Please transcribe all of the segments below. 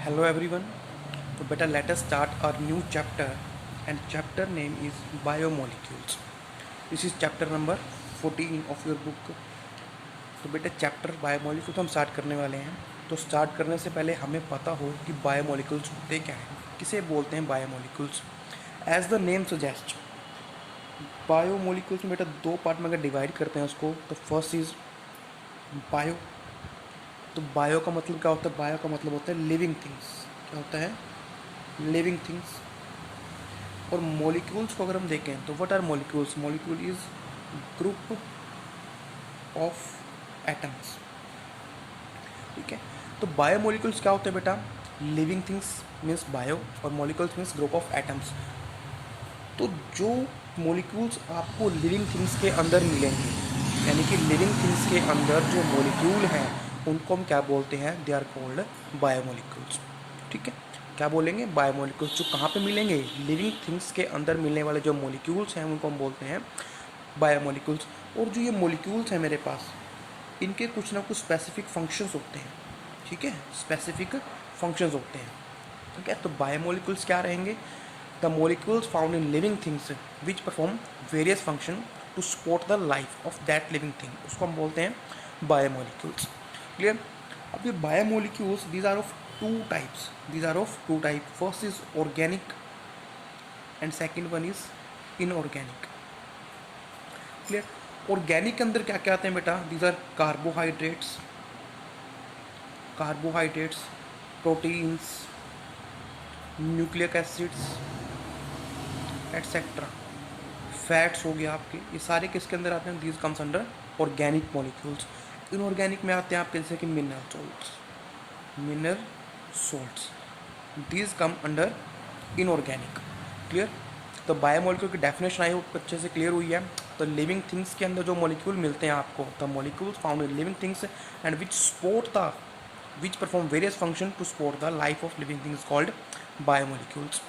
Hello everyone. So better let us start our new chapter and chapter name is biomolecules. This is chapter number 14 of your book. तो बेटा chapter biomolecules हम start करने वाले हैं। तो start करने से पहले हमें पता हो कि बायोमोलिक्यूल्स होते क्या हैं, किसे बोलते हैं biomolecules. As the name suggest, biomolecules में बेटा दो पार्ट में अगर डिवाइड करते हैं उसको, तो फर्स्ट इज बायो। तो बायो का मतलब क्या होता है? बायो का मतलब होता है लिविंग थिंग्स। क्या होता है? Living things. और मॉलिक्यूल्स को अगर हम देखें तो what are molecules? Molecule is group of atoms. ठीक है। तो बायो मॉलिक्यूल्स क्या होते हैं बेटा? लिविंग थिंग्स मीन्स बायो और molecules means group of atoms. तो जो मॉलिक्यूल्स आपको लिविंग थिंग्स के अंदर मिलेंगे, यानी कि लिविंग थिंग्स के अंदर जो मॉलिक्यूल हैं उनको हम क्या बोलते हैं? They are called biomolecules. ठीक है। क्या बोलेंगे? बायोमोलिक्यूल्स। जो कहाँ पे मिलेंगे? लिविंग थिंग्स के अंदर मिलने वाले जो मॉलिक्यूल्स हैं उनको हम बोलते हैं बायोमोलिक्यूल्स। और जो ये मॉलिक्यूल्स हैं मेरे पास, इनके कुछ ना कुछ स्पेसिफिक फंक्शंस होते हैं। ठीक है, स्पेसिफिक फंक्शंस होते हैं। ठीक है। तो बायोमोलिक्यूल्स क्या रहेंगे? The molecules found in living things which perform various function to support the life of that living thing, उसको हम बोलते हैं बायोमोलिक्यूल्स। क्लियर? अब ये biomolecules these are of two types. These are of two type. First is organic and second one is inorganic. Clear? Organic के अंदर क्या क्या आते हैं बेटा? These are carbohydrates, proteins, nucleic acids etcetera, fats हो गया आपके, ये सारे किसके अंदर आते हैं? These comes under organic molecules. Inorganic में आते हैं आपके जैसे कि mineral salts, these come under inorganic. Clear? तो बायोमोलिक्यूल की डेफिनेशन आई होप अच्छे से क्लियर हुई है। तो लिविंग थिंग्स के अंदर जो मॉलिक्यूल मिलते हैं आपको, the molecules found in living things and which perform various function to support the life of living things called biomolecules.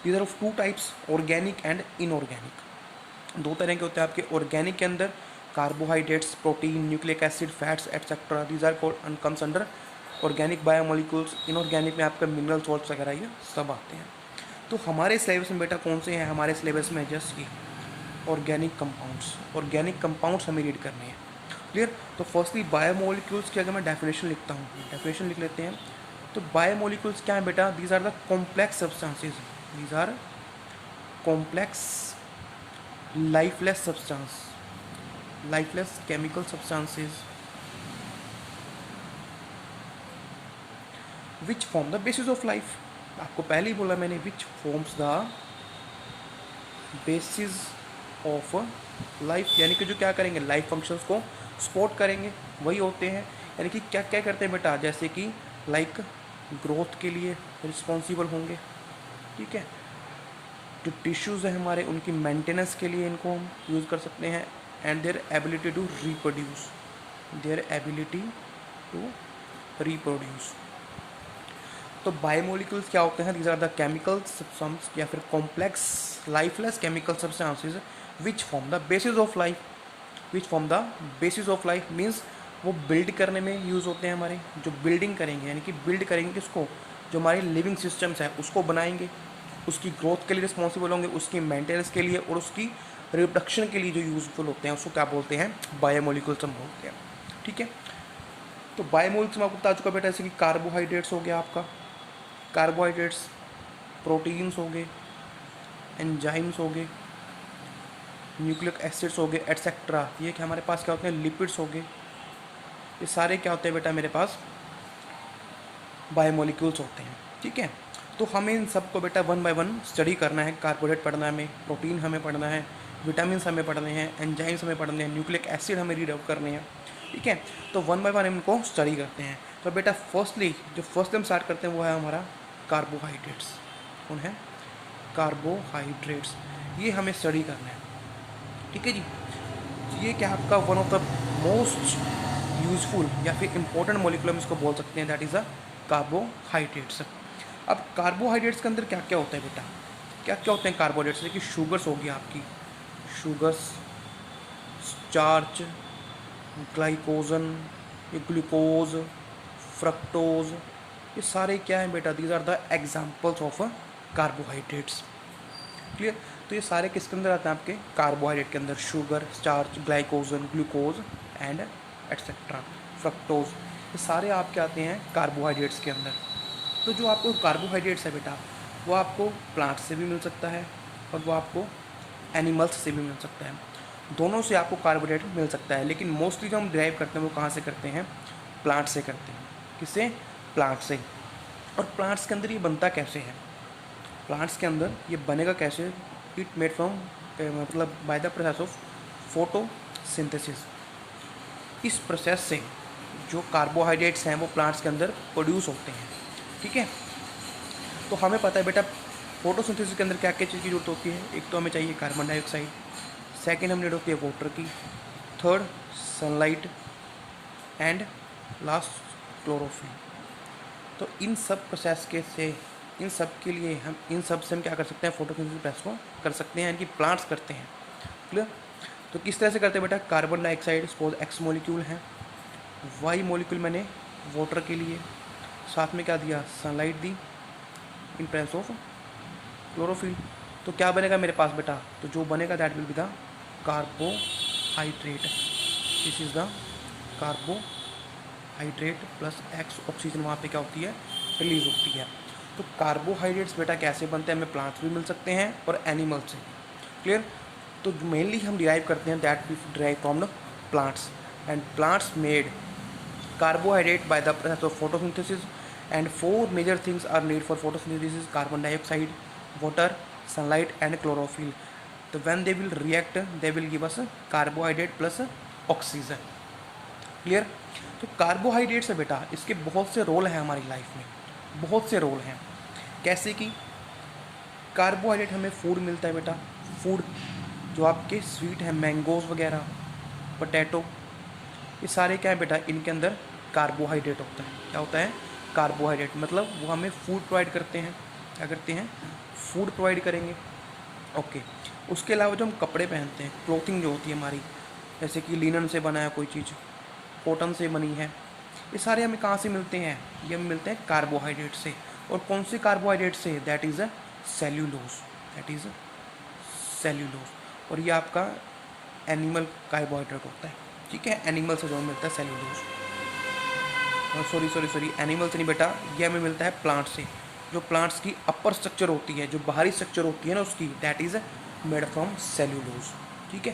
These are of two types, organic and inorganic. दो तरह के होते हैं आपके। ऑर्गेनिक के अंदर carbohydrates, protein, nucleic acid, fats etcetera, these are called comes under organic biomolecules. Inorganic में आपका मिनरल सॉल्ट्स वगैरह ये सब आते हैं। तो हमारे सिलेबस में बेटा कौन से हैं? हमारे सिलेबस में जस्ट ये ऑर्गेनिक कंपाउंड्स। ऑर्गेनिक कंपाउंड्स हमें रीड करने हैं। क्लियर? तो फर्स्टली बायोमोलिक्यूल्स की अगर मैं डेफिनेशन लिखता हूँ, डेफिनेशन लिख लेते हैं। तो बायोमोलिक्यूल्स क्या है बेटा? These are the complex substances, these are complex lifeless substance, lifeless chemical substances which form the basis of life. आपको पहले ही बोला मैंने, which forms the basis of life, यानी कि जो क्या करेंगे? लाइफ फंक्शंस को सपोर्ट करेंगे, वही होते हैं। यानी कि क्या क्या करते हैं बेटा? जैसे कि लाइक ग्रोथ के लिए रिस्पॉन्सिबल होंगे। ठीक है। जो टिश्यूज़ हैं हमारे, उनकी मेंटेनेंस के लिए इनको हम यूज़ कर सकते हैं। And their ability to reproduce, their ability to reproduce. तो बायोमोलिक्यूल्स क्या होते हैं? These are the chemical substance या फिर complex lifeless chemical substances which form the basis of life. Which form the basis of life means वो build करने में use होते हैं हमारे। जो बिल्डिंग करेंगे, यानी कि बिल्ड करेंगे किसको? जो हमारी लिविंग सिस्टम्स है उसको बनाएंगे, उसकी ग्रोथ के लिए रिस्पॉन्सिबल होंगे, उसकी मेंटेनेंस के लिए और उसकी रिप्रोडक्शन के लिए जो यूजफुल होते हैं उसको क्या बोलते हैं? बायोमोलिक्यूल्स हम बोलते हैं। ठीक है। तो बायोमोलिक्यूल्स में आपको बता चुका बेटा, जैसे कि कार्बोहाइड्रेट्स हो गया आपका, कार्बोहाइड्रेट्स, प्रोटीन्स हो गए, एंजाइम्स हो गए, न्यूक्लिक एसिड्स हो गए एटसेट्रा। ये क्या हमारे पास क्या होते हैं? लिपिड्स हो गए। ये सारे क्या होते हैं बेटा मेरे पास? बायोमोलिक्यूल्स होते हैं। ठीक है। तो हमें इन सबको बेटा वन बाय वन स्टडी करना है। कार्बोहाइड्रेट पढ़ना है हमें, प्रोटीन हमें पढ़ना है, विटामिन हमें पढ़ने हैं, एंजाइम्स हमें पढ़ने हैं, न्यूक्लिक एसिड हमें रीड आउट करने हैं। ठीक है। तो वन बाय वन हम इनको स्टडी करते हैं। तो बेटा फर्स्टली जो फर्स्ट हम स्टार्ट करते हैं वो है हमारा कार्बोहाइड्रेट्स। कौन है? कार्बोहाइड्रेट्स। ये हमें स्टडी करना है। ठीक है जी। ये क्या आपका one of the most useful या फिर इंपॉर्टेंट मॉलिक्यूल हम इसको बोल सकते हैं, दैट इज़ अ कार्बोहाइड्रेट्स। अब कार्बोहाइड्रेट्स के अंदर क्या क्या होता है बेटा? क्या क्या होते हैं कार्बोहाइड्रेट्स? जैसे कि शुगर्स हो गया आपकी, sugars, starch, glycogen, glucose, fructose, ये सारे क्या हैं बेटा, these are the examples of carbohydrates. Clear. तो ये सारे किसके अंदर आते हैं, आपके कार्बोहाइड्रेट के अंदर, sugar, starch, glycogen, glucose and etcetera, fructose, ये सारे आपके आते हैं कार्बोहाइड्रेट्स के अंदर। तो जो आपको कार्बोहाइड्रेट्स है बेटा, वो आपको प्लांट से भी मिल सकता है और वो आपको एनिमल्स से भी मिल सकता है, दोनों से आपको कार्बोहाइड्रेट मिल सकता है। लेकिन मोस्टली जो हम ड्राइव करते हैं वो कहाँ से करते हैं, प्लांट से करते हैं। किससे, प्लांट से। और प्लांट्स के अंदर ये बनता कैसे है, प्लांट्स के अंदर ये बनेगा कैसे, इट मेड फ्रॉम मतलब by the process of photosynthesis. इस प्रोसेस से जो कार्बोहाइड्रेट्स हैं वो प्लांट्स के अंदर प्रोड्यूस होते हैं। ठीक है। तो हमें पता है बेटा फोटोसिंथेसिस के अंदर क्या क्या चीज़ की जरूरत होती है। एक तो हमें चाहिए कार्बन डाइऑक्साइड, सेकेंड हमें नीड होती है वाटर की, third sunlight and last chlorophyll. तो इन सब प्रोसेस के से इन सब के लिए हम इन सब से हम क्या कर सकते हैं, फोटोसिंथेसिस प्रोसेस को कर सकते हैं, यानी कि प्लांट्स करते हैं। क्लियर। तो किस तरह से करते हैं बेटा, carbon dioxide suppose x molecule है, वाई मॉलिक्यूल मैंने वाटर के लिए, साथ में क्या दिया, sunlight the in presence of chlorophyll. तो क्या बनेगा मेरे पास बेटा, तो जो बनेगा that will be the carbohydrate. This is the carbohydrate plus x, oxygen वहाँ पे क्या होती है, रिलीज होती है। तो कार्बोहाइड्रेट्स बेटा कैसे बनते हैं, हमें प्लांट्स भी मिल सकते हैं और एनिमल से। क्लियर। तो मेनली हम डिराइव करते हैं that we derive from the plants, and plants made carbohydrate by the process of photosynthesis, and four major things are needed for photosynthesis: carbon dioxide, water, sunlight and chlorophyll. So when they will react they will give us carbohydrate plus oxygen. Clear. तो carbohydrates है बेटा, इसके बहुत से role हैं हमारी life में, बहुत से रोल हैं। कैसे कि कार्बोहाइड्रेट हमें फूड मिलता है बेटा, फूड जो आपके स्वीट है, मैंगोज वगैरह, पोटैटो, ये सारे क्या है बेटा, इनके अंदर कार्बोहाइड्रेट होता है। क्या होता है, कार्बोहाइड्रेट, मतलब वो हमें फूड प्रोवाइड करते हैं। क्या करते हैं, फूड प्रोवाइड करेंगे। ओके। उसके अलावा जो हम कपड़े पहनते हैं, क्लोथिंग जो होती है हमारी, जैसे कि लिनन से बना है कोई चीज़, कॉटन से बनी है, ये सारे हमें कहाँ से मिलते हैं, ये हमें मिलते हैं कार्बोहाइड्रेट से। और कौन से कार्बोहाइड्रेट से, that is a cellulose, that is cellulose. और ये आपका एनिमल कार्बोहाइड्रेट होता है। ठीक है, एनिमल से जो मिलता है सेल्यूलोज, सॉरी एनिमल से नहीं बेटा, ये हमें मिलता है प्लांट से। जो प्लांट्स की अपर स्ट्रक्चर होती है, जो बाहरी स्ट्रक्चर होती है ना उसकी, that is made from cellulose. ठीक है।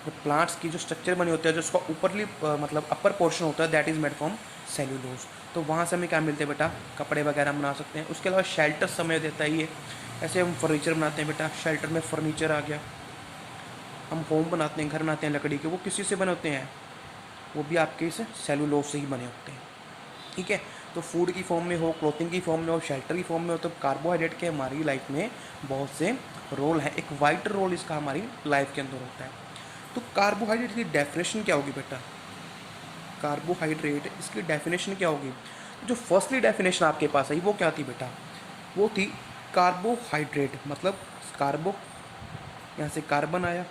जो प्लांट्स की जो स्ट्रक्चर बनी होती है, जो उसका ऊपरली मतलब अपर पोर्शन होता है, that is made from cellulose. तो वहाँ से हमें क्या मिलते हैं बेटा, कपड़े वगैरह बना सकते हैं। उसके अलावा शेल्टर समय देता है ये, ऐसे हम फर्नीचर बनाते हैं बेटा, शेल्टर में फर्नीचर आ गया। हम होम बनाते हैं, घर बनाते हैं लकड़ी के, वो किसी से बने होते हैं, वो भी आपके इस सेलुलोज से ही बने होते हैं। ठीक है। तो फूड की फॉर्म में हो, क्लोथिंग की फॉर्म में हो, शेल्टर की फॉर्म में हो, तो कार्बोहाइड्रेट के हमारी लाइफ में बहुत से रोल हैं। एक वाइटर रोल इसका हमारी लाइफ के अंदर होता है। तो कार्बोहाइड्रेट की डेफिनेशन क्या होगी बेटा, कार्बोहाइड्रेट इसकी डेफिनेशन क्या होगी। जो फर्स्टली डेफिनेशन आपके पास आई वो क्या थी बेटा, वो थी कार्बोहाइड्रेट मतलब कार्बो, यहाँ से कार्बन आया,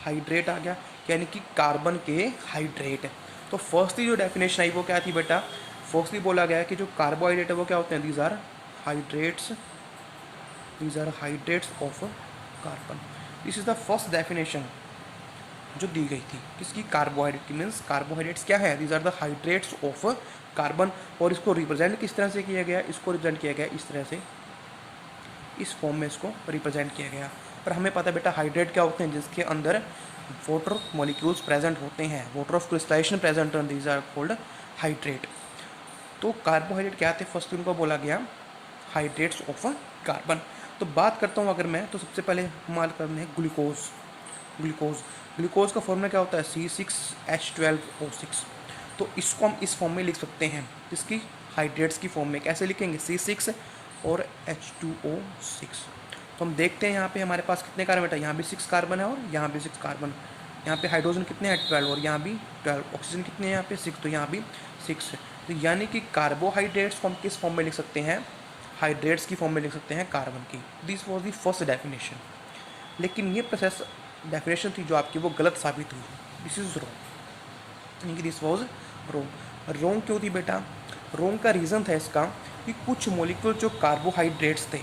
हाइड्रेट आ गया, यानी कि कार्बन के हाइड्रेट। तो फर्स्टली जो डेफिनेशन आई वो क्या थी बेटा, फर्स्टली बोला गया कि जो कार्बोहाइड्रेट है वो क्या होते हैं, these are hydrates of carbon. This is the first definition जो दी गई थी किसकी, कार्बोहाइड्रेट की। मीन्स कार्बोहाइड्रेट्स क्या है, these are the hydrates of carbon. और इसको रिप्रेजेंट किस तरह से किया गया, इसको रिप्रेजेंट किया गया इस तरह से, इस फॉर्म में इसको रिप्रेजेंट किया गया। पर हमें पता है बेटा हाइड्रेट क्या होते हैं, जिसके अंदर वाटर मॉलिक्यूल्स प्रेजेंट होते हैं, water of crystallisation present, these are called hydrate. तो कार्बोहाइड्रेट क्या थे, फर्स्ट उनको बोला गया हाइड्रेट्स ऑफ कार्बन। तो बात करता हूँ अगर मैं, तो सबसे पहले माल करने हैं ग्लूकोज का फॉर्मूला क्या होता है, C6H12O6। तो इसको हम इस फॉर्म में लिख सकते हैं, इसकी हाइड्रेट्स की फॉर्म में। कैसे लिखेंगे, C6 और H2O6। तो हम देखते हैं यहाँ पे हमारे पास कितने कार्बन बेटा, यहाँ भी 6 कार्बन है और यहाँ भी 6 कार्बन। यहाँ पे हाइड्रोजन कितने हैं, 12, और यहाँ भी 12। ऑक्सीजन कितने हैं यहाँ पे, 6, तो यहाँ भी 6 है। तो यानी कि कार्बोहाइड्रेट्स को हम किस फॉर्म में लिख सकते हैं, हाइड्रेट्स की फॉर्म में लिख सकते हैं, कार्बन की। This was the first definition. लेकिन ये प्रोसेस डेफिनेशन थी जो आपकी, वो गलत साबित हुई। दिस इज रॉन्ग, यानी कि दिस वॉज रॉन्ग। रॉन्ग क्यों थी बेटा, रॉन्ग का रीज़न था इसका कि कुछ मॉलिक्यूल जो कार्बोहाइड्रेट्स थे,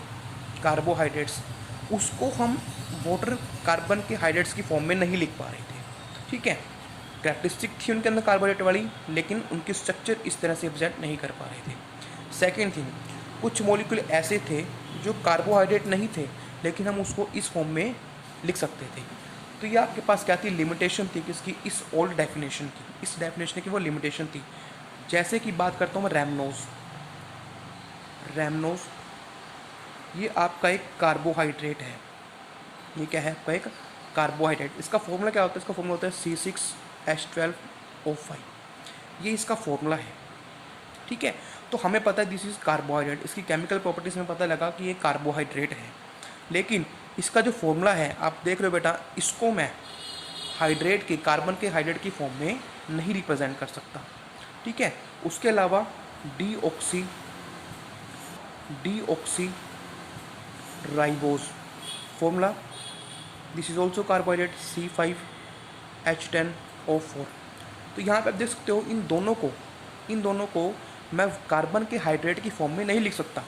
कार्बोहाइड्रेट्स, उसको हम वाटर कार्बन के हाइड्रेट्स की फॉर्म में नहीं लिख पा रहे थे। ठीक है, कैरेक्टरिस्टिक थी उनके अंदर कार्बोहाइड्रेट वाली, लेकिन उनकी स्ट्रक्चर इस तरह से रिप्रेजेंट नहीं कर पा रहे थे। सेकेंड थिंग, कुछ मॉलिक्यूल ऐसे थे जो कार्बोहाइड्रेट नहीं थे, लेकिन हम उसको इस फॉर्म में लिख सकते थे। तो ये आपके पास क्या थी, लिमिटेशन थी किसकी, इस ओल्ड डेफिनेशन की, इस डेफिनेशन की वो लिमिटेशन थी। जैसे कि बात करता हूँ मैं रैमनोज, रैमनोज ये आपका एक कार्बोहाइड्रेट है। ये क्या है आपका, एक कार्बोहाइड्रेट। इसका फॉर्मूला क्या होता है, इसका फॉर्मूला होता है C6H12O5, ये इसका फॉर्मूला है। ठीक है, तो हमें पता है दिस इज़ कार्बोहाइड्रेट, इसकी केमिकल प्रॉपर्टीज में पता लगा कि ये कार्बोहाइड्रेट है, लेकिन इसका जो फॉर्मूला है आप देख रहे हो बेटा, इसको मैं हाइड्रेट के, कार्बन के हाइड्रेट की फॉर्म में नहीं रिप्रेजेंट कर सकता। ठीक है, उसके अलावा deoxy ribose formula, this is also carbohydrate C5H10O4। तो यहाँ पे आप देख सकते हो इन दोनों को मैं कार्बन के हाइड्रेट की फॉर्म में नहीं लिख सकता।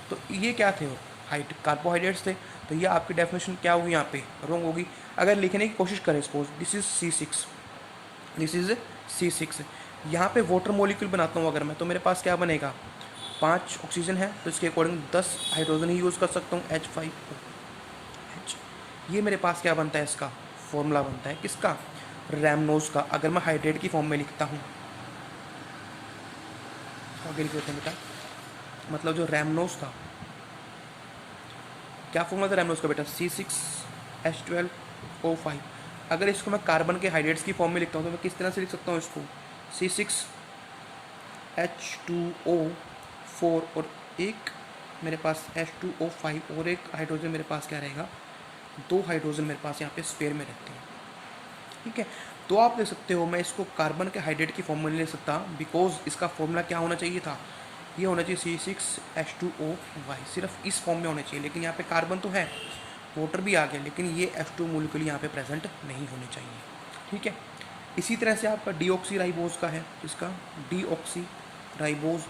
तो ये क्या थे, कार्बोहाइड्रेट्स थे। तो ये आपकी डेफिनेशन क्या होगी, यहाँ पे रॉन्ग होगी। अगर लिखने की कोशिश करें, सपोज दिस इज C6, यहाँ पे वाटर मॉलिक्यूल बनाता हूँ अगर मैं, तो मेरे पास क्या बनेगा, 5 ऑक्सीजन है, तो इसके अकॉर्डिंग 10 हाइड्रोजन ही यूज़ कर सकता हूँ, H5O। ये मेरे पास क्या बनता है, इसका फॉर्मूला बनता है किसका, रैमनोज का। अगर मैं हाइड्रेट की फॉर्म में लिखता हूँ, आगे लिख देते हैं बेटा, मतलब जो रैमनोज था, क्या फॉर्मूला था रैमनोज का बेटा, C6H12O5। अगर इसको मैं कार्बन के हाइड्रेट्स की फॉर्म में लिखता हूँ तो मैं किस तरह से लिख सकता हूँ इसको, C6H2O4 और एक मेरे पास H2O5 और एक हाइड्रोजन मेरे पास क्या रहेगा, 2 हाइड्रोजन मेरे पास यहाँ पे स्पेयर में रहते हैं। ठीक है, तो आप देख सकते हो मैं इसको कार्बन के हाइड्रेट की फॉर्म में नहीं ले सकता, बिकॉज इसका फॉर्मूला क्या होना चाहिए था, ये होना चाहिए C6H2O5, सिर्फ इस फॉर्म में होना चाहिए। लेकिन यहाँ पे कार्बन तो है, वाटर भी आ गया, लेकिन ये H2 मॉलिक्यूल यहाँ पे प्रेजेंट नहीं होने चाहिए। ठीक है, इसी तरह से आपका डीऑक्सी राइबोज का है, इसका डीऑक्सी राइबोज,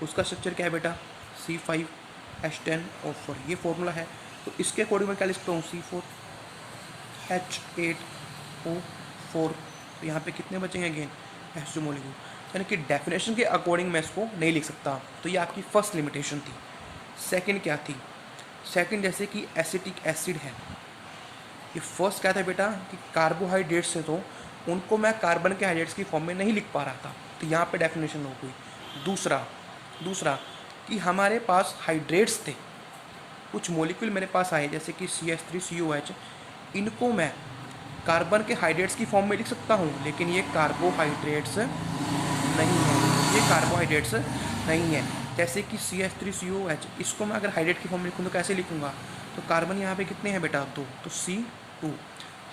उसका स्ट्रक्चर क्या है बेटा, C5H10O4, ये फॉर्मूला है। तो इसके अकॉर्डिंग मैं क्या लिख सकता हूँ, C4H8O4। तो यहाँ पे कितने बचेंगे अगेन, H2 मॉलिक्यूल, यानी कि डेफिनेशन के अकॉर्डिंग मैं इसको नहीं लिख सकता। तो ये आपकी फर्स्ट लिमिटेशन थी। सेकंड क्या थी, सेकंड जैसे कि एसिटिक एसिड है, ये फर्स्ट क्या था बेटा कि कार्बोहाइड्रेट्स है, तो उनको मैं कार्बन के हाइड्रेट्स की फॉर्म में नहीं लिख पा रहा था, तो यहाँ पे डेफिनेशन हो गई। दूसरा कि हमारे पास हाइड्रेट्स थे, कुछ मॉलिक्यूल मेरे पास आए जैसे कि CH3COH, इनको मैं कार्बन के हाइड्रेट्स की फॉर्म में लिख सकता हूँ, लेकिन ये कार्बोहाइड्रेट्स नहीं है। जैसे कि CH3COH, इसको मैं अगर हाइड्रेट की फॉर्म में लिखूँ तो कैसे लिखूँगा, तो कार्बन यहाँ पे कितने हैं बेटा, 2, तो C2,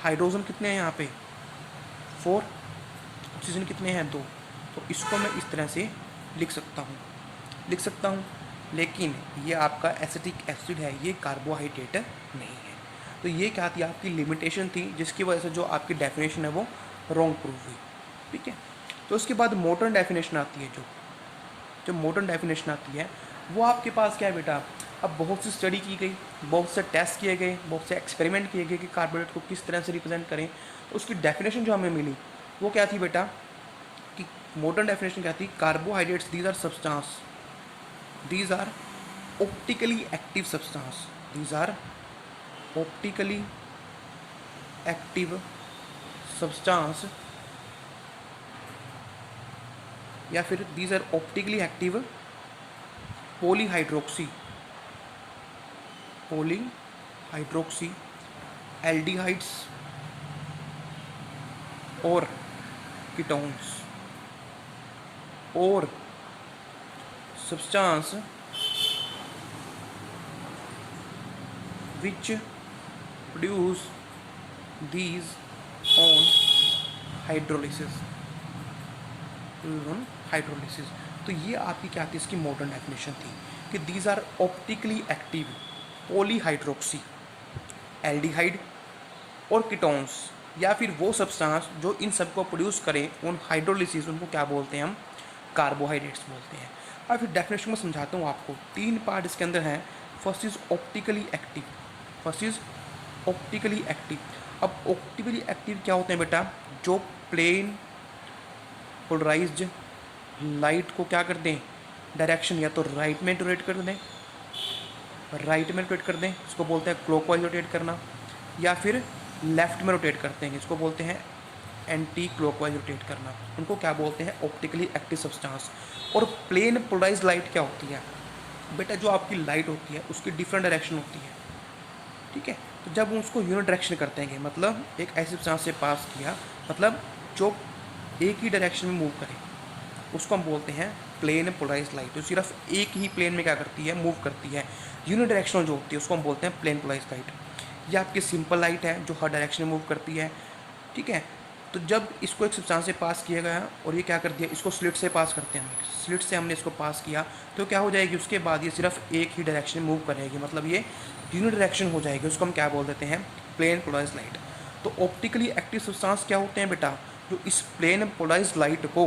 हाइड्रोजन कितने हैं यहाँ पे 4, ऑक्सीजन कितने हैं 2, तो इसको मैं इस तरह से लिख सकता हूँ। लेकिन ये आपका एसिटिक एसिड है, ये कार्बोहाइड्रेट नहीं है। तो ये क्या थी, आपकी लिमिटेशन थी, जिसकी वजह से जो आपकी डेफिनेशन है वो रॉन्ग प्रूव हुई। ठीक है, तो उसके बाद मॉडर्न डेफिनेशन आती है, जो मॉडर्न डेफिनेशन आती है वो आपके पास क्या है बेटा, अब बहुत सी स्टडी की गई, बहुत से टेस्ट किए गए, बहुत से एक्सपेरिमेंट किए गए कि कार्बोहाइड्रेट को किस तरह से रिप्रेजेंट करें। तो उसकी डेफिनेशन जो हमें मिली वो क्या थी बेटा, कि मॉडर्न डेफिनेशन क्या थी, carbohydrates these are optically active substance, या फिर these are optically active polyhydroxy aldehydes और कीटोन्स, और substance which produce these on hydrolysis। तो ये आपकी क्या थी, इसकी मॉडर्न डेफिनेशन थी कि these are optically active polyhydroxy aldehyde और कीटोन्स, या फिर वो सब्सटेंस जो इन सबको प्रोड्यूस करें ऑन हाइड्रोलिसिस, उनको क्या बोलते हैं हम, कार्बोहाइड्रेट्स बोलते हैं। और फिर डेफिनेशन में समझाता हूँ आपको। 3 पार्ट इसके अंदर हैं। First is optically active, first is optically active. अब ऑप्टिकली एक्टिव क्या होते हैं बेटा? जो प्लेन पोलराइज्ड लाइट को क्या कर दें, डायरेक्शन या तो राइट में रोटेट कर दें, राइट में रोटेट कर दें, इसको बोलते हैं क्लॉकवाइज रोटेट करना, या फिर लेफ्ट में रोटेट करते हैं, इसको बोलते हैं एंटी क्लॉकवाइज रोटेट करना। उनको क्या बोलते हैं? Optically active substance. और प्लेन पोलराइज्ड लाइट क्या होती है बेटा? जो आपकी लाइट होती है उसकी डिफरेंट डायरेक्शन होती है, ठीक है। तो जब उसको यूनिट डायरेक्शन करते हैं, मतलब एक ऐसे सब्सटेंस से पास किया, मतलब जो एक ही डायरेक्शन में मूव करे, उसको हम बोलते हैं प्लेन पोलराइज्ड लाइट। तो सिर्फ एक ही प्लेन में क्या करती है? मूव करती है। यूनिट डायरेक्शनल जो होती है उसको हम बोलते हैं प्लेन पोलराइज्ड लाइट। ये आपकी सिंपल लाइट है जो हर डायरेक्शन में मूव करती है, ठीक है। तो जब इसको एक सब्सटेंस से पास किया गया और ये क्या कर दिया, इसको स्लिट से पास करते हैं हम, स्लिट से हमने इसको पास किया, तो क्या हो जाएगी? उसके बाद ये सिर्फ एक ही डायरेक्शन में मूव करेगी, मतलब ये यूनिट डायरेक्शन हो जाएगी। उसको हम क्या बोल देते हैं? Plane polarised light. तो ऑप्टिकली एक्टिव सब्सटेंस क्या होते हैं बेटा? जो इस प्लेन पोलराइज्ड लाइट को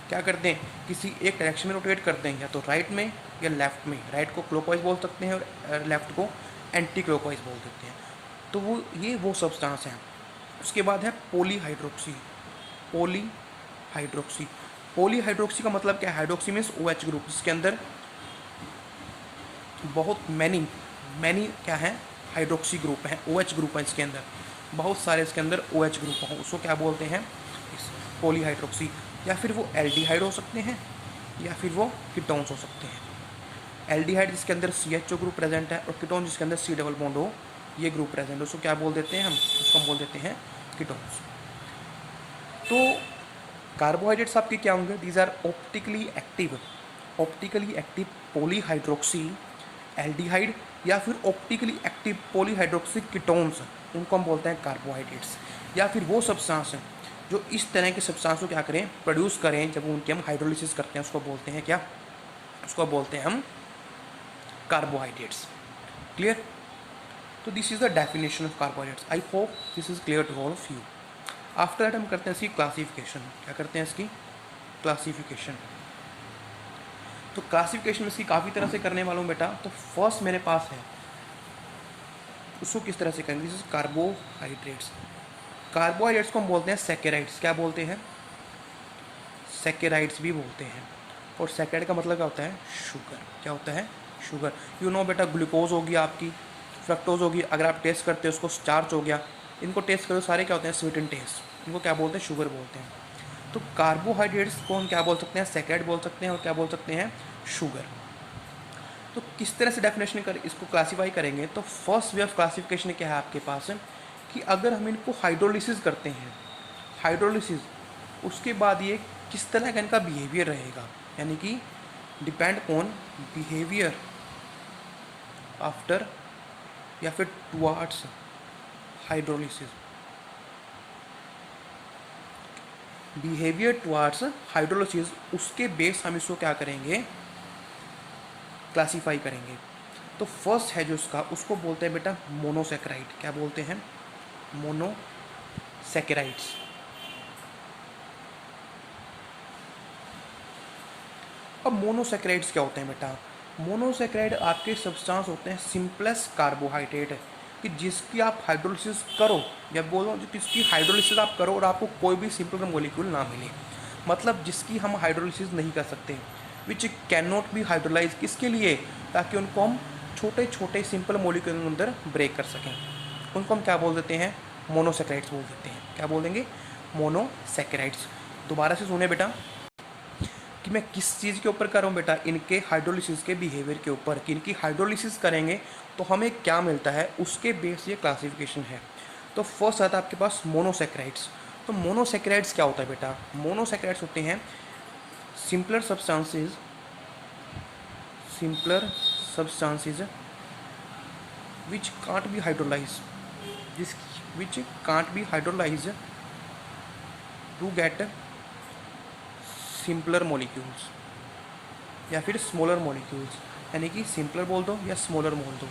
क्या करते हैं? किसी एक डायरेक्शन में रोटेट करते हैं, या तो राइट में या लेफ्ट में। राइट को क्लॉकवाइज बोल सकते हैं और लेफ्ट को एंटी क्लॉकवाइज बोल देते हैं। तो वो सब्सटेंस है। उसके बाद है पॉलीहाइड्रोक्सी। पॉलीहाइड्रोक्सी, पॉलीहाइड्रोक्सी का मतलब क्या है? हाइड्रोक्सी मीन्स OH ग्रुप, जिसके अंदर बहुत मैनी क्या है? हाइड्रोक्सी ग्रुप है, OH ग्रुप है इसके अंदर, बहुत सारे इसके अंदर OH ग्रुप हों, उसको क्या बोलते हैं? पॉलीहाइड्रोक्सी। या फिर वो एल्डिहाइड हो सकते हैं या फिर वो कीटोन्स हो सकते हैं। एल्डिहाइड जिसके अंदर CHO ग्रुप प्रेजेंट है, और कीटोन जिसके अंदर C डबल बॉन्ड हो, ये ग्रुप प्रेजेंट है, उसको क्या बोल देते हैं हम? उसको हम बोल देते हैं कीटोन्स। तो कार्बोहाइड्रेट्स आपके क्या होंगे? These are optically active, optically active polyhydroxy aldehyde, या फिर ऑप्टिकली एक्टिव पॉलीहाइड्रोक्सी कीटोन्स, उनको हम बोलते हैं कार्बोहाइड्रेट्स। या फिर वो सब्सटेंस हैं जो इस तरह के सब्सटेंस को क्या करें? प्रोड्यूस करें, जब उनके हम हाइड्रोलिसिस करते हैं, उसको बोलते हैं क्या? उसको बोलते हैं हम कार्बोहाइड्रेट्स। क्लियर? तो this is the definition of carbohydrates. I hope this is clear to all of you. After that हम करते हैं इसकी क्लासिफिकेशन। क्या करते हैं इसकी? क्लासिफिकेशन। तो क्लासिफिकेशन में इसकी काफ़ी तरह से करने वाला हूँ बेटा। तो फर्स्ट मेरे पास है, उसको किस तरह से करेंगे? This is carbohydrates. कार्बोहाइड्रेट्स को हम बोलते हैं सैकेराइड्स। क्या बोलते हैं? सैकेराइड्स भी बोलते हैं। और सैकेराइड का मतलब क्या होता है? शुगर। क्या होता है? शुगर। यू नो बेटा, ग्लूकोज होगी आपकी, फ्रक्टोज होगी, अगर आप टेस्ट करते हो उसको स्टार्च हो गया, इनको टेस्ट करो सारे क्या होते हैं? Sweet and taste. इनको क्या बोलते हैं? शुगर बोलते हैं। तो कार्बोहाइड्रेट्स को हम क्या बोल सकते हैं? सैकेराइड बोल सकते हैं, और क्या बोल सकते हैं? शुगर। तो किस तरह से डेफिनेशन कर इसको क्लासीफाई करेंगे? तो फर्स्ट वे ऑफ क्लासिफिकेशन क्या है आपके पास कि अगर हम इनको हाइड्रोलिसिस करते हैं, हाइड्रोलिसिस, उसके बाद ये किस तरह का इनका बिहेवियर रहेगा, यानी कि डिपेंड ऑन बिहेवियर आफ्टर या फिर towards hydrolysis, behaviour towards hydrolysis, उसके बेस हम इसको क्या करेंगे? क्लासीफाई करेंगे। तो फर्स्ट है जो उसका, उसको बोलते हैं बेटा मोनोसैकेराइड। क्या बोलते हैं? मोनोसैकेराइड्स। अब मोनोसैकेराइड्स क्या होते हैं बेटा? मोनोसैकेराइड आपके सब्सटेंस होते हैं सिंपलेस्ट कार्बोहाइड्रेट, कि जिसकी आप हाइड्रोलिसिस करो, या बोलो जिसकी हाइड्रोलिसिस आप करो और आपको कोई भी सिंपल मॉलिक्यूल ना मिले, मतलब जिसकी हम हाइड्रोलिसिस नहीं कर सकते, which can not be hydrolyse. किसके लिए? ताकि उनको हम छोटे छोटे सिंपल मॉलिक्यूल के अंदर ब्रेक कर सकें, उनको हम क्या बोल देते हैं? मोनोसैकेराइड्स बोल देते हैं। क्या बोल देंगे? मोनोसैकेराइड्स। दोबारा से सुने बेटा कि मैं किस चीज़ के ऊपर कर रहा हूँ बेटा? इनके हाइड्रोलिसिस के बिहेवियर के ऊपर, कि इनकी हाइड्रोलिसिस करेंगे तो हमें क्या मिलता है, उसके बेस ये क्लासिफिकेशन है। तो फर्स्ट आता है आपके पास मोनोसैकेराइड्स। तो मोनोसैकेराइड्स क्या होता है बेटा? मोनोसैकेराइड्स होते हैं simpler substances, simpler substances which can't be hydrolyse, which can't be hydrolyse to get simpler molecules या फिर स्मॉलर मॉलिक्यूल्स, यानी कि सिंपलर बोल दो या स्मॉलर बोल दो,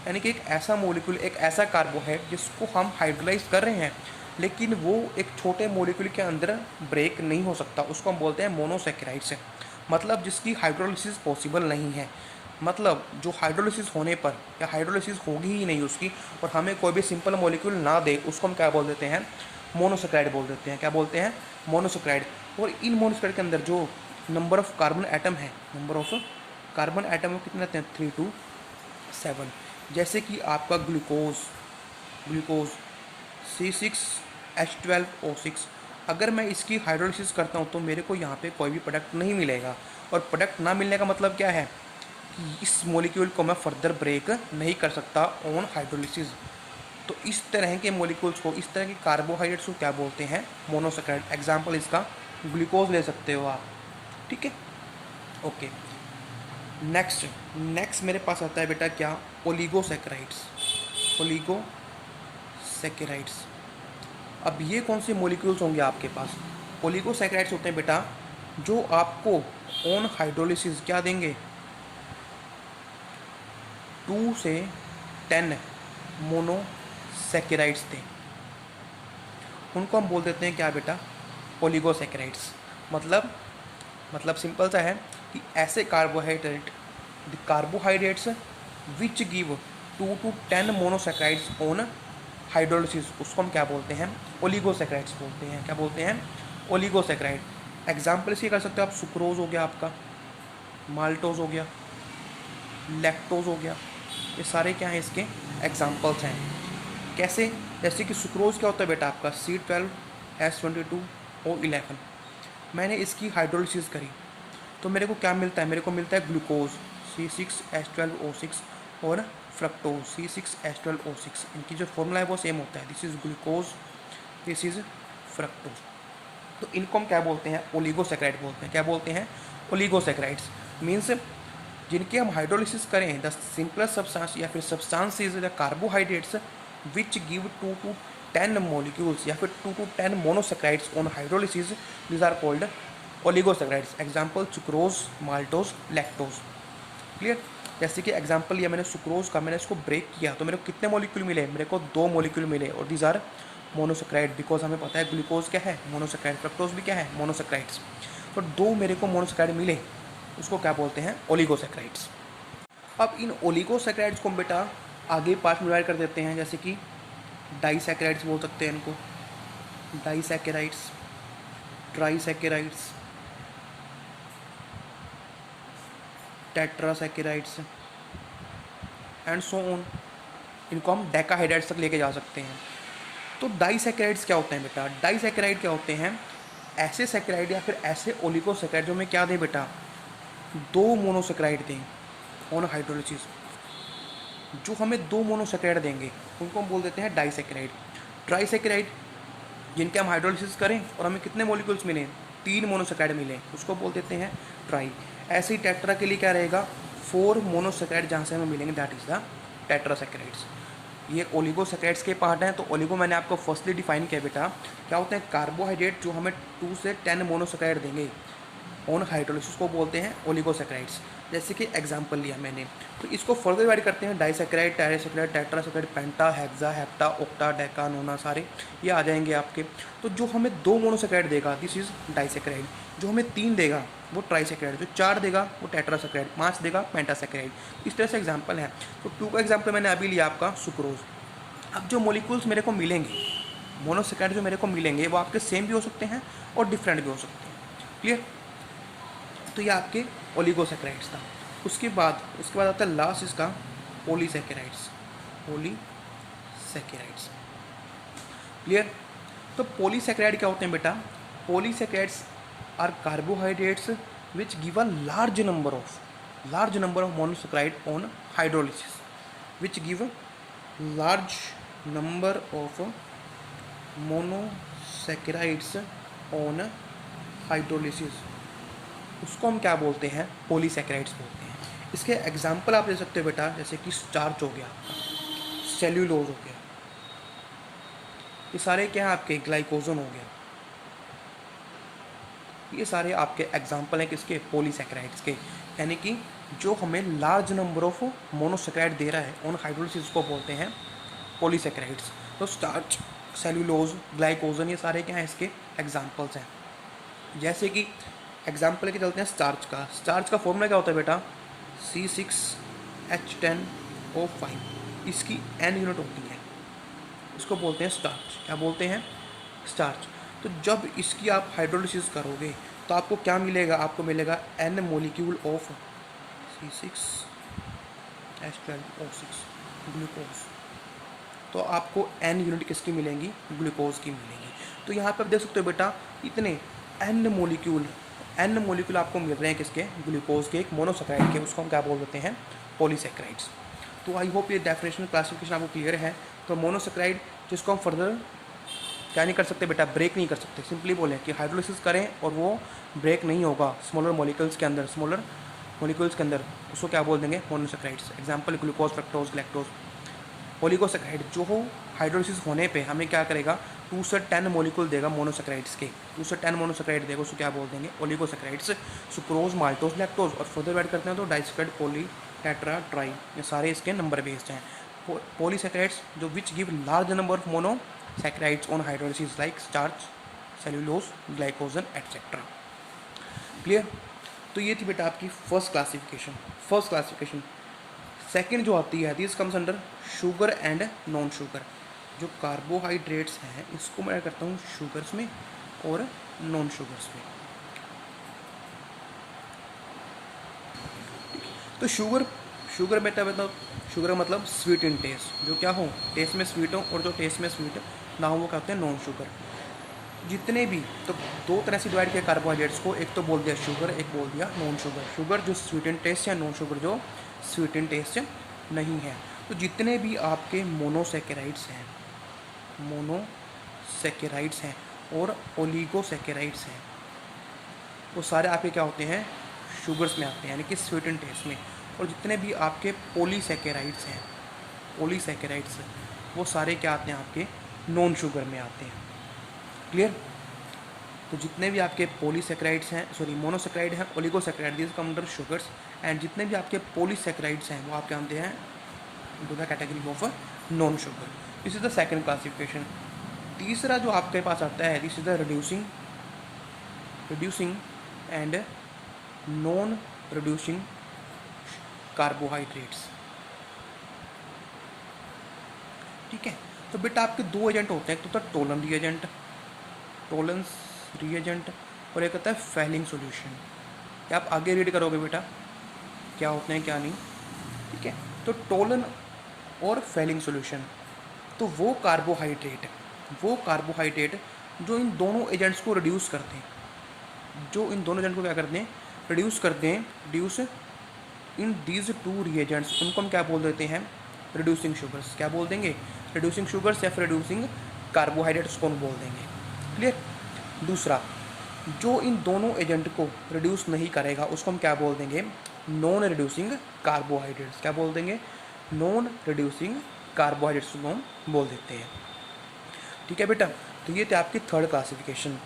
यानी कि एक ऐसा मॉलिक्यूल, एक ऐसा कार्बोहाइड्रेट जिसको हम हाइड्रोलाइज कर रहे हैं लेकिन वो एक छोटे मॉलिक्यूल के अंदर ब्रेक नहीं हो सकता, उसको हम बोलते हैं मोनोसैकेराइड्स है। मतलब जिसकी हाइड्रोलिसिस पॉसिबल नहीं है, मतलब जो हाइड्रोलिसिस होने पर या हाइड्रोलिसिस होगी ही नहीं उसकी और हमें कोई भी सिंपल मॉलिक्यूल ना दे, उसको हम क्या बोल देते हैं, मोनोसेक्राइड बोल देते हैं। क्या बोलते हैं, मोनोसेक्राइड। और इन मोनोसेक्राइड के अंदर जो नंबर ऑफ कार्बन एटम है, नंबर ऑफ कार्बन एटम वो कितने रहते हैं, 3 to 7। जैसे कि आपका ग्लूकोज C6H12O6, अगर मैं इसकी हाइड्रोलिसिस करता हूँ तो मेरे को यहाँ पे कोई भी प्रोडक्ट नहीं मिलेगा। और प्रोडक्ट ना मिलने का मतलब क्या है कि इस मॉलिक्यूल को मैं फर्दर ब्रेक नहीं कर सकता ऑन हाइड्रोलिसिस। तो इस तरह के मॉलिक्यूल्स को, इस तरह के कार्बोहाइड्रेट्स को क्या बोलते हैं, मोनोसेक्राइड। एग्जाम्पल इसका ग्लूकोज ले सकते हो आप, ठीक है। ओके, नेक्स्ट मेरे पास आता है बेटा क्या, ओलिगोसेक्राइड्स। ओलिगोसेक्राइड्स, अब ये कौन से मॉलिक्यूल्स होंगे आपके पास, ओलिगोसेक्राइड्स होते हैं बेटा जो आपको ऑन हाइड्रोलिसिस क्या देंगे, 2 से 10 मोनोसेक्राइड्स दें। उनको हम बोल देते हैं क्या बेटा, ओलिगोसेक्राइड्स। मतलब सिंपल सा है कि ऐसे carbohydrates which give 2 to 10 monosaccharides on hydrolysis, उसको हम क्या बोलते हैं, ओलिगोसेक्राइड्स बोलते हैं। क्या बोलते हैं, ओलिगोसेक्राइड। एग्जाम्पल इसके कर सकते हो आप, सुक्रोज हो गया आपका, माल्टोज हो गया, लैक्टोज हो गया, ये सारे क्या हैं, इसके एग्जाम्पल्स हैं। कैसे, जैसे कि सुक्रोज क्या होता है बेटा आपका, C12H22O11। मैंने इसकी हाइड्रोलिसिस करी तो मेरे को क्या मिलता है, मेरे को मिलता है ग्लूकोज C6H12O6 और फ्रक्टोज C6H12O6। इनकी जो फॉर्मूला है वो सेम होता है, this is glucose, this is fructose. तो इनको हम क्या बोलते हैं, ओलिगोसेक्राइड बोलते हैं। क्या बोलते हैं, ओलिगोसेक्राइड्स। मीन्स जिनकी हम हाइड्रोलिसिस करें, द सिंपलेस्ट सब्सटेंस या फिर सब्सटेंसेस या carbohydrates which give 2 to 10 molecules या फिर 2 to 10 monosaccharides on hydrolysis, these are called oligosaccharides. Example sucrose, maltose, lactose. Clear. जैसे कि एग्जाम्पल लिया मैंने सुक्रोज का, मैंने इसको ब्रेक किया तो मेरे को कितने मॉलिक्यूल मिले, मेरे को 2 मॉलिक्यूल मिले और दीज आर मोनोसेक्राइड, बिकॉज हमें पता है ग्लूकोज क्या है, मोनोसेक्राइड, फ्रक्टोज भी क्या है, मोनोसेक्राइड्स। तो 2 मेरे को मोनोसेक्राइड मिले, उसको क्या बोलते हैं, ओलिगोसेक्राइड्स। अब इन ओलिगोसेक्राइड्स को हम बेटा आगे पार्ट में डिवाइड कर देते हैं, जैसे कि डाइसेक्राइड्स बोल सकते हैं इनको, डाइसेक्राइड्स, ट्राइसेक्राइड्स, टेट्रासेक्राइड्स एंड सो ऑन। इनको हम डेकाहाइड्राइड्स तक लेके जा सकते हैं। तो डाइसेक्राइड्स क्या होते हैं बेटा, डाइसेक्राइड क्या होते हैं, ऐसे सेक्राइड या फिर ऐसे ओलिगोसेक्राइड जो हमें क्या दें बेटा, 2 मोनोसेक्राइड दें ऑन हाइड्रोलिसिस। जो हमें 2 मोनोसेक्राइड देंगे उनको हम बोल देते हैं डाइसेक्राइड। ट्राइसेक्राइड, जिनके हम हाइड्रोलिसिस करें और हमें कितने मॉलिक्यूल्स मिले, 3 मोनोसेक्राइड मिले, उसको बोल देते हैं ट्राई। ऐसे ही टेट्रा के लिए क्या रहेगा, 4 मोनोसेक्राइड जहाँ से हमें मिलेंगे, दैट इज़ द टेट्रासेक्राइड्स। ये ओलिगोसेक्राइड्स के पार्ट हैं। तो ओलिगो मैंने आपको फर्स्टली डिफाइन किया बेटा, क्या होते हैं, कार्बोहाइड्रेट जो हमें 2 से 10 मोनोसेक्राइड देंगे ऑन हाइड्रोलिसिस को बोलते हैं ओलिगोसेक्राइड्स। जैसे कि एग्जांपल लिया मैंने, तो इसको फर्दर डिवाइड करते हैं, डाइसेक्राइड, ट्राइसेक्राइड, टेट्रासेक्राइड, पेंटा, हेक्सा, हेप्टा, ऑक्टा, डेका, नोना, सारे ये आ जाएंगे आपके। तो जो हमें 2 मोनोसेक्राइड देगा दिस इज डाइसेक्राइड, जो हमें 3 देगा वो ट्राइसेक्राइड, जो 4 देगा वो टेट्रासेक्राइड, 5 देगा पेंटासेक्राइड। इस तरह से एग्जाम्पल है। तो 2 का एग्जाम्पल मैंने अभी लिया आपका सुक्रोज। अब जो मॉलिक्यूल्स मेरे को मिलेंगे, मोनोसेक्राइड जो मेरे को मिलेंगे वो आपके सेम भी हो सकते हैं और डिफरेंट भी हो सकते हैं। क्लियर। तो ये आपके ओलिगोसेक्राइड्स था। उसके बाद आता है लास्ट इसका पॉलीसेक्राइड्स, पॉलीसेक्राइड्स। क्लियर। तो पॉलीसेक्राइड क्या होते हैं बेटा, polysaccharides are carbohydrates which give a large number of monosaccharide on hydrolysis, which give large number of monosaccharides on hydrolysis, उसको हम क्या बोलते हैं, पॉलीसेक्राइड्स बोलते हैं। इसके एग्जाम्पल आप ले सकते हो बेटा, जैसे कि स्टार्च हो गया, सेल्यूलोज हो गया, ये सारे क्या हैं आपके, ग्लाइकोजन हो गया, ये सारे आपके एग्जाम्पल हैं किसके, पॉलीसेक्राइड्स के। यानी कि जो हमें लार्ज नंबर ऑफ मोनोसेक्राइड दे रहा है ऑन हाइड्रोलिसिस को बोलते हैं पॉलीसेक्राइड्स। तो स्टार्च, सेल्यूलोज, ग्लाइकोजन ये सारे क्या हैं इसके एग्जाम्पल्स हैं। जैसे कि एग्जाम्पल लेके चलते हैं स्टार्च का। स्टार्च का फॉर्मूला क्या होता है बेटा, C6H10O5। इसकी n यूनिट होती है, इसको बोलते हैं स्टार्च। क्या बोलते हैं, स्टार्च। तो जब इसकी आप हाइड्रोलिसिस करोगे तो आपको क्या मिलेगा, आपको मिलेगा n molecule of C6H12O6 glucose. तो आपको n यूनिट किसकी मिलेंगी, ग्लूकोज की मिलेंगी। तो यहाँ पे आप देख सकते हो बेटा, इतने n मोलिक्यूल आपको मिल रहे हैं किसके, ग्लूकोज के, एक मोनोसैकेराइड के, उसको हम क्या बोल देते हैं, पॉलीसैकेराइड्स। तो आई होप ये डेफिनेशन क्लासिफिकेशन आपको क्लियर है। तो मोनोसैकेराइड जिसको हम फर्दर क्या नहीं कर सकते बेटा, ब्रेक नहीं कर सकते। सिंपली बोलें कि हाइड्रोलिसिस करें और वो ब्रेक नहीं होगा स्मॉलर मॉलिक्यूल्स के अंदर, उसको क्या बोल देंगे, monosaccharides. Example glucose, fructose, lactose. Oligosaccharide जो हो हाइड्रोलिसिस होने पे हमें क्या करेगा, 2 से 10 मॉलिक्यूल देगा मोनोसैकेराइड्स के, 2 से 10 मोनोसैकेराइड देगा, उसको क्या बोल देंगे, ओलिगोसैकेराइड्स। सुक्रोज, माल्टोज, लैक्टोज, और फर्दर ऐड करते हैं तो डाइसैकेराइड, पॉली, टेट्रा, ट्राई, ये सारे इसके नंबर बेस्ड हैं। पॉलीसैकेराइड्स जो विच give large number of monosaccharides on hydrolysis like starch, cellulose, glycogen etcetera. Clear. तो ये थी बेटा आपकी फर्स्ट क्लासिफिकेशन। सेकंड जो आती है, this comes under sugar and non sugar. जो कार्बोहाइड्रेट्स हैं इसको मैं करता हूँ शुगर्स में और नॉन शुगर्स में। तो शुगर बेटा मतलब शुगर मतलब स्वीट इन टेस्ट, जो क्या हो टेस्ट में स्वीट हो, और जो टेस्ट में स्वीट ना हो वो कहते हैं नॉन शुगर। जितने भी, तो दो तरह से डिवाइड किया कार्बोहाइड्रेट्स को, एक तो बोल दिया शुगर, एक बोल दिया नॉन शुगर। शुगर जो स्वीट इन टेस्ट है, नॉन शुगर जो स्वीट इन टेस्ट नहीं है। तो जितने भी आपके मोनोसैकेराइड्स हैं और ओलिगोसैकेराइड्स हैं, वो सारे आपके क्या होते हैं, शुगर्स में आते हैं, यानी कि स्वीट इन टेस्ट में। और जितने भी आपके पॉलीसैकेराइड्स हैं, वो सारे क्या आते हैं, आपके नॉन शुगर में आते हैं। क्लियर। तो जितने भी आपके पॉलीसैकेराइड्स हैं, मोनोसैकेराइड हैं, oligosaccharide, this come under sugars. And जितने भी आपके पॉलीसैकेराइड्स हैं वो आपके आते हैं into the category of non sugar. This is the second classification. तीसरा जो आपके पास आता है, this is the reducing and non reducing carbohydrates. ठीक है। तो बेटा आपके दो एजेंट होते हैं, एक तो टोलेंस रिएजेंट और एक होता है फेलिंग सॉल्यूशन। क्या आप आगे रीड करोगे बेटा क्या होते हैं क्या नहीं। ठीक है। तो टोलन और फेलिंग सॉल्यूशन, तो वो कार्बोहाइड्रेट जो इन दोनों एजेंट्स को रिड्यूस करते हैं, reduce in these two reagents, उनको हम क्या बोल देते हैं, रिड्यूसिंग शुगर्स। क्या बोल देंगे, रिड्यूसिंग शुगर्स या फिर रिड्यूसिंग कार्बोहाइड्रेट्स को बोल देंगे। क्लियर। दूसरा, जो इन दोनों एजेंट को रिड्यूस नहीं करेगा उसको हम क्या बोल देंगे, नॉन रिड्यूसिंग कार्बोहाइड्रेट्स। क्या बोल देंगे, नॉन रिड्यूसिंग कार्बोहाइड्रेट्स को हम बोल देते हैं। ठीक है बेटा। तो ये थी आपकी थर्ड क्लासिफिकेशन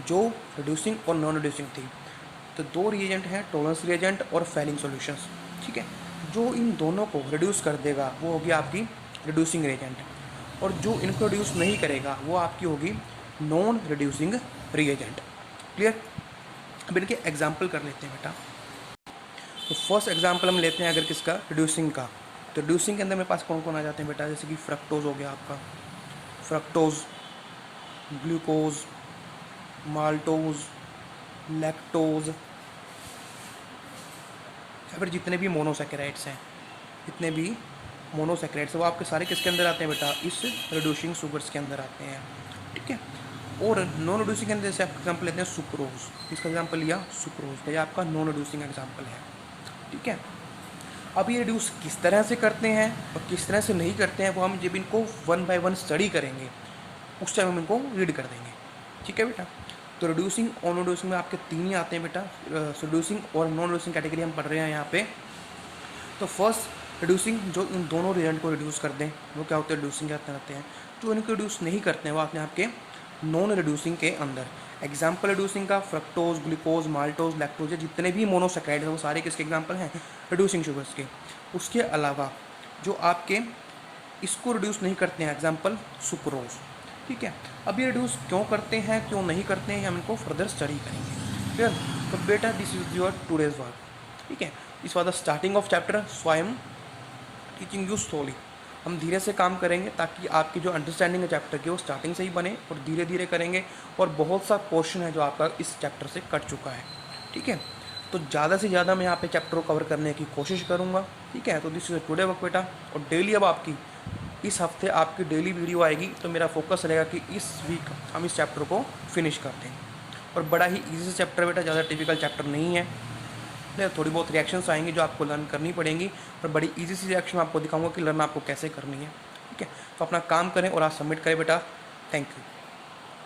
जो रिड्यूसिंग और नॉन रिड्यूसिंग थी। तो दो रिएजेंट हैं, टोलेंस रिएजेंट और फेलिंग सॉल्यूशंस। ठीक है। जो इन दोनों को रिड्यूस कर देगा वो होगी आपकी रिड्यूसिंग रिएजेंट, और जो इनको रिड्यूस नहीं करेगा वो आपकी होगी नॉन रिड्यूसिंग रिएजेंट। क्लियर। अब इनके एग्जाम्पल कर लेते हैं बेटा। तो फर्स्ट एग्जाम्पल हम लेते हैं अगर किसका, रिड्यूसिंग का। तो रिड्यूसिंग के अंदर मेरे पास कौन कौन आ जाते हैं बेटा, जैसे कि फ्रक्टोज हो गया आपका, फ्रक्टोज, ग्लूकोज, माल्टोज, लैक्टोज, या फिर जितने भी मोनोसैकेराइड्स हैं, वो आपके सारे किसके अंदर आते हैं बेटा, इस रिड्यूसिंग शुगर्स के अंदर आते हैं। ठीक है। और नॉन रिड्यूसिंग के अंदर जैसे आप एग्जाम्पल लेते हैं सुक्रोज, इसका एग्जाम्पल लिया सुक्रोज, तो ये आपका नॉन रिड्यूसिंग एग्जाम्पल है। ठीक है। अब ये रिड्यूस किस तरह से करते हैं और किस तरह से नहीं करते हैं वो हम जब इनको 1 बाय 1 स्टडी करेंगे उस टाइम हम इनको रीड कर देंगे। ठीक है बेटा। तो रिड्यूसिंग और नॉन रिड्यूसिंग में आपके तीन ही आते हैं बेटा, रिड्यूसिंग और नॉन रिड्यूसिंग कैटेगरी हम पढ़ रहे हैं यहाँ पे। तो फर्स्ट रिड्यूसिंग, जो इन दोनों रिएजेंट को रिड्यूस कर दें वो क्या होते हैं, रिड्यूसिंग क्या होते हैं। जो इनको रिड्यूस नहीं करते हैं वो अपने आपके नॉन रिड्यूसिंग के अंदर। एग्जाम्पल रिड्यूसिंग का फ्रक्टोज, ग्लूकोज, माल्टोज, लैक्टोज, जितने भी मोनोसैकेराइड हैं वो सारे किसके एग्जाम्पल हैं, रिड्यूसिंग शुगर्स के। उसके अलावा जो आपके इसको रिड्यूस नहीं करते हैं, एग्जाम्पल सुक्रोज। ठीक है। अब ये रिड्यूस क्यों करते हैं क्यों नहीं करते हैं हम इनको फर्दर स्टडी करेंगे। फिर तो बेटा this is your today's work, ठीक है। This was the starting of chapter, so I am teaching you slowly. हम धीरे से काम करेंगे ताकि आपकी जो अंडरस्टैंडिंग है चैप्टर की वो स्टार्टिंग से ही बने, और धीरे धीरे करेंगे। और बहुत सा पोर्शन है जो आपका इस चैप्टर से कट चुका है, ठीक है। तो ज़्यादा से ज़्यादा मैं यहाँ पे चैप्टर को कवर करने की कोशिश करूँगा, ठीक है। तो दिस इज टुडे वर्क बेटा। और डेली अब आपकी इस हफ्ते आपकी डेली वीडियो आएगी, तो मेरा फोकस रहेगा कि इस वीक हम इस चैप्टर को फिनिश करते हैं। और बड़ा ही ईजी से चैप्टर बेटा, ज़्यादा टिपिकल चैप्टर नहीं है। थोड़ी बहुत रिएक्शंस आएंगी जो आपको लर्न करनी पड़ेंगी, और बड़ी इजी सी रिएक्शन आपको दिखाऊंगा कि लर्न आपको कैसे करनी है, ठीक है। तो अपना काम करें और आज सबमिट करें बेटा। Thank you.